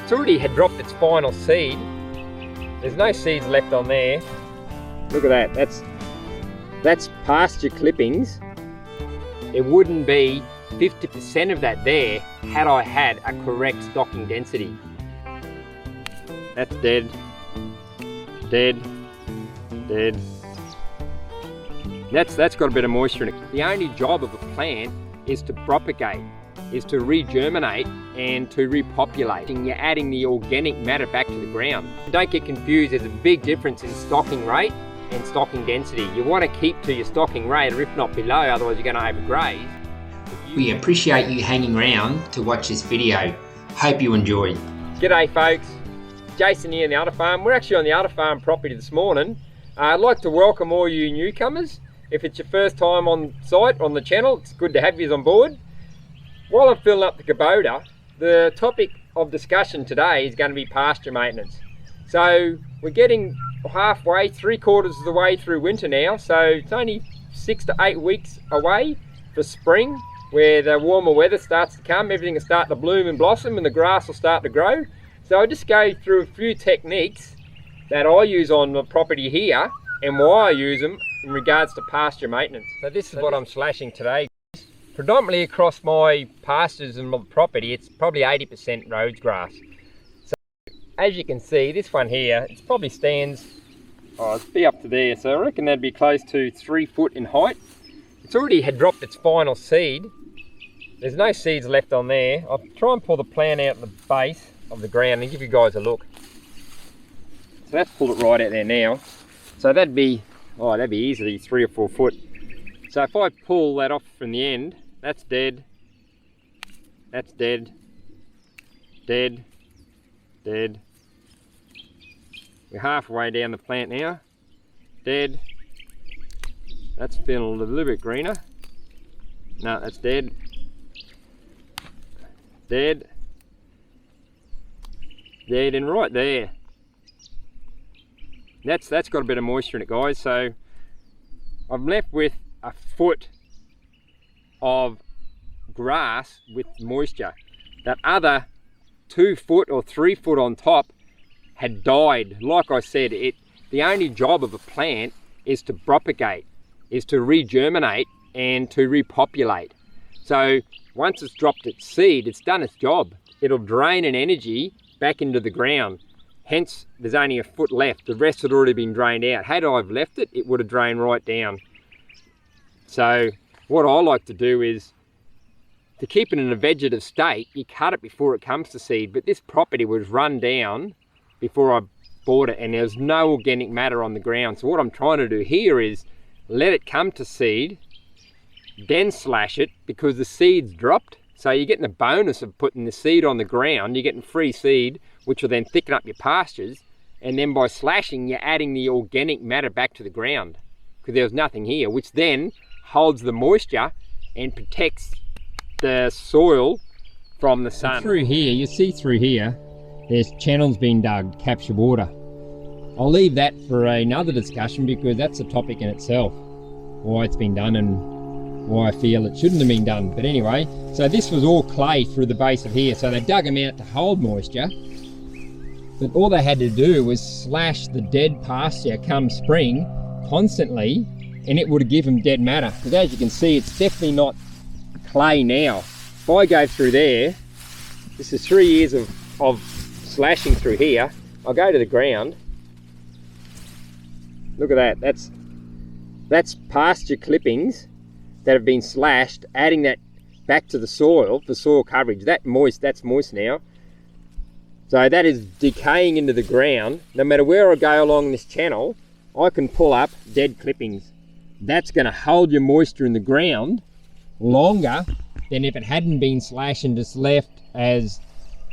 It's already had dropped its final seed. There's no seeds left on there. Look at that, that's pasture clippings. It wouldn't be 50% of that there had I had a correct stocking density. That's dead, dead, dead. That's got a bit of moisture in it. The only job of a plant is to propagate, is to regerminate and to repopulate. And you're adding the organic matter back to the ground. Don't get confused, there's a big difference in stocking rate and stocking density. You want to keep to your stocking rate, or if not below, otherwise you're going to overgraze. We appreciate you hanging around to watch this video. Hope you enjoy. G'day folks, Jason here on the Udder Farm. We're actually on the Udder Farm property this morning. I'd like to welcome all you newcomers. If it's your first time on site, on the channel, it's good to have you on board. While I'm filling up the Kubota, the topic of discussion today is going to be pasture maintenance. So we're getting halfway, 3/4 of the way through winter now, so it's only 6 to 8 weeks away for spring, where the warmer weather starts to come, everything will start to bloom and blossom and the grass will start to grow. So I'll just go through a few techniques that I use on the property here and why I use them in regards to pasture maintenance. So this is what I'm slashing today. Predominantly across my pastures and my property, it's probably 80% Rhodes grass. So as you can see, this one here, it probably stands, it'd be up to there, so I reckon that'd be close to 3 foot in height. It's already had dropped its final seed. There's no seeds left on there. I'll try and pull the plant out the base of the ground and give you guys a look. So that's pulled it right out there now. So that'd be easily 3 or 4 foot. So if I pull that off from the end, that's dead, that's dead, dead, dead. We're halfway down the plant now, dead. That's feeling a little bit greener. No, that's dead, dead, dead, and right there. That's got a bit of moisture in it, guys. So I'm left with a foot of grass with moisture. That other 2 foot or 3 foot on top had died. Like I said, the only job of a plant is to propagate, is to regerminate and to repopulate. So once it's dropped its seed, it's done its job. It'll drain an energy back into the ground. Hence, there's only a foot left. The rest had already been drained out. Had I left it, it would have drained right down. So what I like to do is, to keep it in a vegetative state, you cut it before it comes to seed. But this property was run down before I bought it, and there's no organic matter on the ground. So what I'm trying to do here is let it come to seed, then slash it, because the seed's dropped. So you're getting the bonus of putting the seed on the ground. You're getting free seed, which will then thicken up your pastures. And then by slashing, you're adding the organic matter back to the ground, because there was nothing here, which then holds the moisture and protects the soil from the sun. And through here, you see through here, there's channels being dug to capture water. I'll leave that for another discussion, because that's a topic in itself, why it's been done and why I feel it shouldn't have been done. But anyway, so this was all clay through the base of here, so they dug them out to hold moisture. But all they had to do was slash the dead pasture come spring constantly, and it would have given them dead matter. Because as you can see, it's definitely not clay now. If I go through there, this is 3 years of slashing through here. I'll go to the ground. Look at that, that's pasture clippings that have been slashed, adding that back to the soil for soil coverage. That's moist now. So that is decaying into the ground. No matter where I go along this channel, I can pull up dead clippings. That's going to hold your moisture in the ground longer than if it hadn't been slashed and just left as,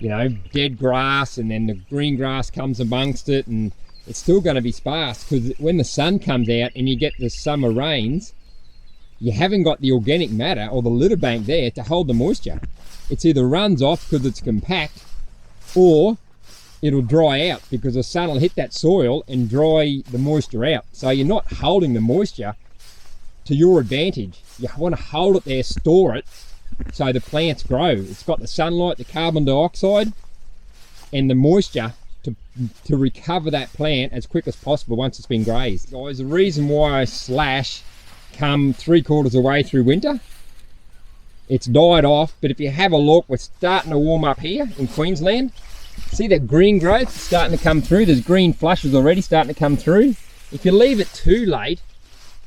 you know, dead grass, and then the green grass comes amongst it, and it's still going to be sparse, because when the sun comes out and you get the summer rains, you haven't got the organic matter or the litter bank there to hold the moisture. It's either runs off because it's compact, or it'll dry out because the sun will hit that soil and dry the moisture out. So you're not holding the moisture to your advantage. You want to hold it there, store it, so the plants grow. It's got the sunlight, the carbon dioxide, and the moisture to recover that plant as quick as possible once it's been grazed. Guys, the reason why I slash come 3/4 of the way through winter, it's died off, but if you have a look, we're starting to warm up here in Queensland. See that green growth starting to come through? There's green flushes already starting to come through. If you leave it too late,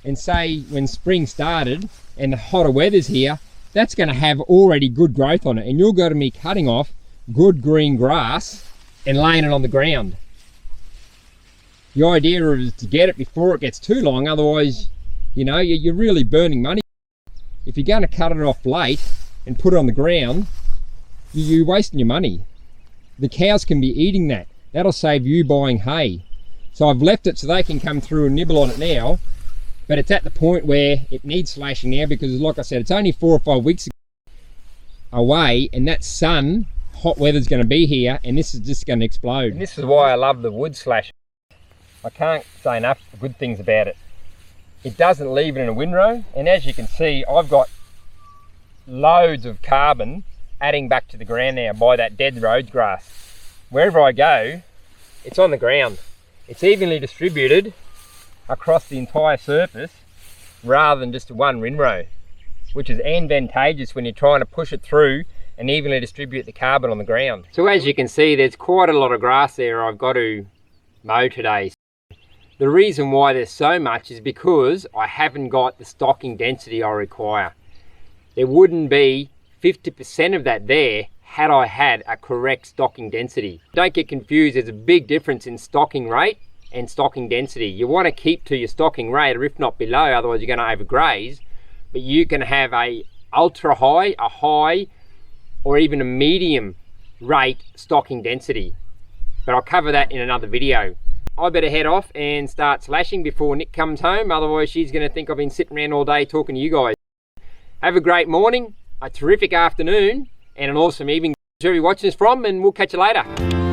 and say when spring started and the hotter weather's here, that's going to have already good growth on it, and you'll go to me cutting off good green grass and laying it on the ground. The idea is to get it before it gets too long, otherwise, you know, you're really burning money. If you're going to cut it off late and put it on the ground, you're wasting your money. The cows can be eating that. That'll save you buying hay. So I've left it so they can come through and nibble on it now, but it's at the point where it needs slashing now because, like I said, it's only 4 or 5 weeks away, and that sun, hot weather's going to be here, and this is just going to explode. And this is why I love the wood slash. I can't say enough good things about it. It doesn't leave it in a windrow, and as you can see, I've got loads of carbon adding back to the ground now by that dead road grass. Wherever I go, it's on the ground. It's evenly distributed across the entire surface rather than just one windrow, which is advantageous when you're trying to push it through and evenly distribute the carbon on the ground. So as you can see, there's quite a lot of grass there I've got to mow today. The reason why there's so much is because I haven't got the stocking density I require. There wouldn't be 50% of that there had I had a correct stocking density. Don't get confused, there's a big difference in stocking rate and stocking density. You want to keep to your stocking rate, or if not below, otherwise you're going to overgraze. But you can have a ultra high, a high, or even a medium rate stocking density. But I'll cover that in another video. I better head off and start slashing before Nick comes home, otherwise she's going to think I've been sitting around all day talking to you guys. Have a great morning, a terrific afternoon, and an awesome evening. Where you're watching this from, and we'll catch you later.